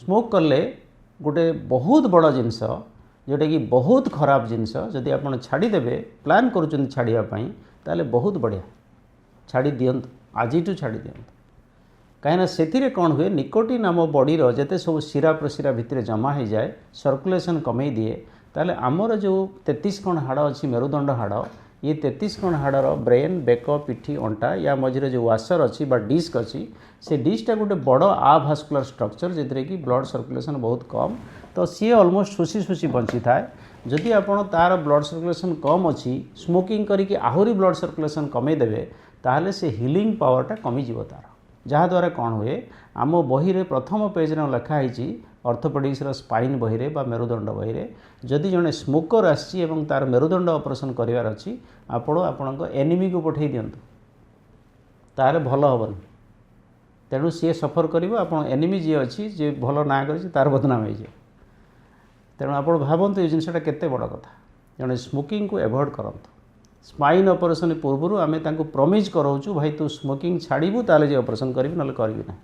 Smoke कले गोटे बहुत बड़ जिनस जोटा कि बहुत खराब जिनस जदि आप छाड़ीदेवे प्लान कर छाड़ापी ताले बहुत बढ़िया छाड़ी दियंतु आज छाड़ी दियंतु कहीं से कौन हुए निकोटिन आम बॉडी जिते सब शिरा प्रशिरा भितर जमा हो जाए सर्कुलेशन कमे दिए ताले आमर जो 33 कण हाड़ अच्छी मेरुदंड हाड़ ये 33 कण हाड़र ब्रेन बेक पिठी अंटा या मझे जो वाशर अच्छी डिस्क अच्छी से डिस्कटा गोटे बड़ आभास्कुलर स्ट्रक्चर जितने कि ब्लड सर्कुलेशन बहुत कम तो सी अलमोस्ट शुशी शुशी बंची थाए जदि आपण तार ब्लड सर्कुलेशन कम अच्छी स्मोकिंग करी आहरी ब्लड सर्कुलेशन कमेदेवे ताहले से हिलिंग पावरटा कमिजिव तार जहाँद्वारा कौन हुए आम बही रे प्रथम पेज लिखाई ऑर्थोपेडिक्स स्पाइन बही रे बा मेरुदंड बही रे जदि जड़े स्मोकर आसी तार मेरुदंड ऑपरेशन करार अच्छी आपण एनिमी को पठे दिंतु तार भल हेनी तेणु सी सफर कर एनिमी जी अच्छी जी भल ना कर तार बदनाम हो जाए तेणु आप भावतु ये जिनसा केते बड़ कथा जड़े स्मोकिंग को एवॉइड करंतु स्पाइन ऑपरेशन पूर्व आम प्रमिज कराऊँ भाई तू स्मोकिंग छाड़ू ताले ऑपरेशन करी ना करी ना।